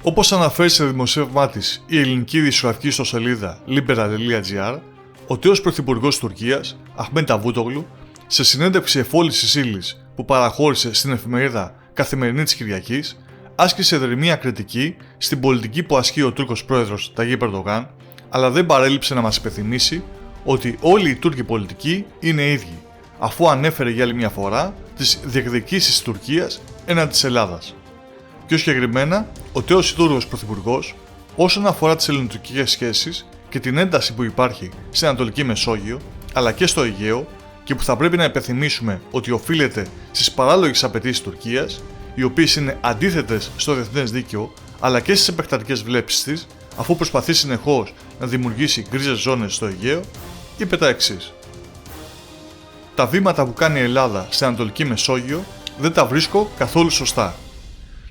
Όπως αναφέρει σε δημοσίευμά της η ελληνική ειδησιογραφική ιστοσελίδα Libera.gr, ο τέος πρωθυπουργός της Τουρκίας, Αχμέντ Νταβούτογλου, σε συνέντευξη εφόλησης ύλης που παραχώρησε στην εφημερίδα Καθημερινή της Κυριακής, άσκησε δρυμία κριτική στην πολιτική που ασκεί ο Τούρκος πρόεδρος Ταγίπ Ερντογάν, αλλά δεν παρέλειψε να μας υπενθυμίσει ότι όλοι οι Τούρκοι πολιτικοί είναι ίδιοι, αφού ανέφερε για άλλη μια φορά τις διεκδικήσεις της Τουρκίας έναντι της Ελλάδας. Πιο συγκεκριμένα, ο τέος Τούρκος πρωθυπουργός, όσον αφορά τις ελληνοτουρκικές σχέσεις και την ένταση που υπάρχει στην Ανατολική Μεσόγειο αλλά και στο Αιγαίο και που θα πρέπει να υπενθυμίσουμε ότι οφείλεται στις παράλογες απαιτήσεις της Τουρκίας, οι οποίες είναι αντίθετες στο διεθνές δίκαιο αλλά και στις επεκτατικές βλέψεις της, αφού προσπαθεί συνεχώς να δημιουργήσει γκρίζες ζώνες στο Αιγαίο, είπε τα εξής. Τα βήματα που κάνει η Ελλάδα στην Ανατολική Μεσόγειο δεν τα βρίσκω καθόλου σωστά.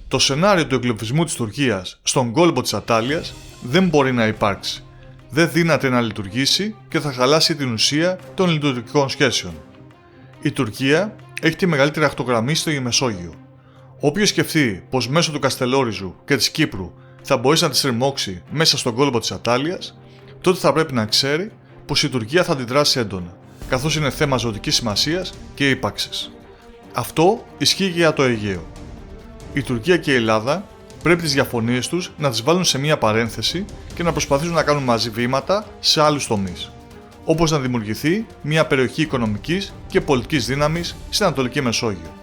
Το σενάριο του εγκλωβισμού της Τουρκίας στον κόλπο της Ατάλειας δεν μπορεί να υπάρξει. Δεν δύναται να λειτουργήσει και θα χαλάσει την ουσία των ελληνοτουρκικών σχέσεων. Η Τουρκία έχει τη μεγαλύτερη ακτογραμμή στο Μεσόγειο. Όποιος σκεφτεί πως μέσω του Καστελόριζου και της Κύπρου θα μπορέσει να τη στριμώξει μέσα στον κόλπο της Ατάλειας, τότε θα πρέπει να ξέρει πως η Τουρκία θα αντιδράσει έντονα, καθώς είναι θέμα ζωτικής σημασίας και ύπαρξης. Αυτό ισχύει και για το Αιγαίο. Η Τουρκία και η Ελλάδα πρέπει τις διαφωνίες τους να τις βάλουν σε μία παρένθεση και να προσπαθήσουν να κάνουν μαζί βήματα σε άλλους τομείς, όπως να δημιουργηθεί μία περιοχή οικονομικής και πολιτικής δύναμης στην Ανατολική Μεσόγειο.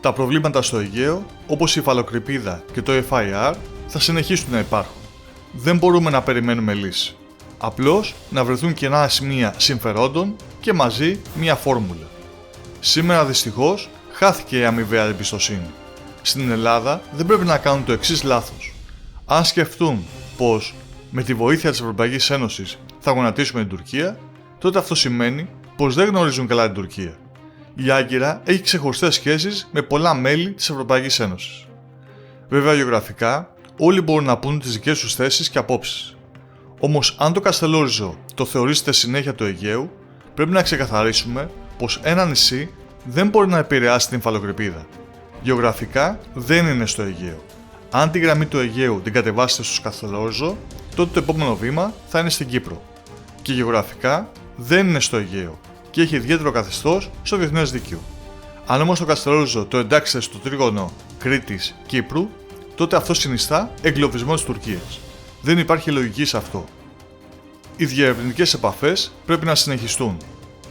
Τα προβλήματα στο Αιγαίο, όπως η υφαλοκρηπίδα και το FIR, θα συνεχίσουν να υπάρχουν. Δεν μπορούμε να περιμένουμε λύση. Απλώς να βρεθούν κενά σημεία συμφερόντων και μαζί μία φόρμουλα. Σήμερα δυστυχώς χάθηκε η αμοιβαία εμπιστοσύνη. Στην Ελλάδα δεν πρέπει να κάνουν το εξής λάθος. Αν σκεφτούν πως με τη βοήθεια της Ευρωπαϊκής Ένωσης θα γονατίσουμε την Τουρκία, τότε αυτό σημαίνει πως δεν γνωρίζουν καλά την Τουρκία. Η Άγκυρα έχει ξεχωριστές σχέσεις με πολλά μέλη της Ευρωπαϊκής Ένωσης. Βέβαια, γεωγραφικά, όλοι μπορούν να πούν τις δικές τους θέσεις και απόψεις. Όμως, αν το Καστελόριζο το θεωρήσετε συνέχεια του Αιγαίου, πρέπει να ξεκαθαρίσουμε πως ένα νησί δεν μπορεί να επηρεάσει την υφαλοκρηπίδα. Γεωγραφικά δεν είναι στο Αιγαίο. Αν τη γραμμή του Αιγαίου την κατεβάσετε στο Καστελόριζο, τότε το επόμενο βήμα θα είναι στην Κύπρο. Και γεωγραφικά δεν είναι στο Αιγαίο και έχει ιδιαίτερο καθεστώς στο διεθνές δίκαιο. Αν όμως το Καστελόριζο το εντάξετε στο τρίγωνο Κρήτης-Κύπρου, τότε αυτό συνιστά εγκλωβισμό της Τουρκίας. Δεν υπάρχει λογική σε αυτό. Οι διερευνητικές επαφές πρέπει να συνεχιστούν.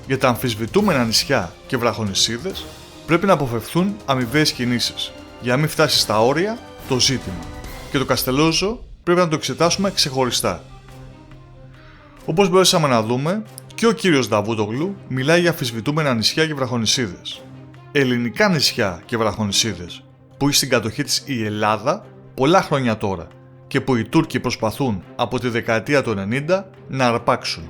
Για τα αμφισβητούμενα νησιά και βραχονησίδες πρέπει να αποφευθούν αμοιβαίες κινήσεις, για να μην φτάσει στα όρια το ζήτημα. Και το Καστελόριζο πρέπει να το εξετάσουμε ξεχωριστά. Όπως μπορέσαμε να δούμε, και ο κύριος Νταβούτογλου μιλάει για αμφισβητούμενα νησιά και βραχονησίδες. Ελληνικά νησιά και βραχονησίδες που έχει στην κατοχή της η Ελλάδα πολλά χρόνια τώρα και που οι Τούρκοι προσπαθούν από τη δεκαετία του 90 να αρπάξουν.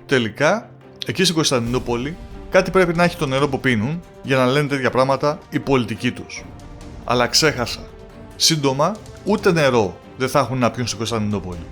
Τελικά, εκεί στην Κωνσταντινούπολη κάτι πρέπει να έχει το νερό που πίνουν για να λένε τέτοια πράγματα οι πολιτικοί τους. Αλλά ξέχασα. Σύντομα, ούτε νερό δεν θα έχουν να πιούν στην Κωνσταντινούπολη.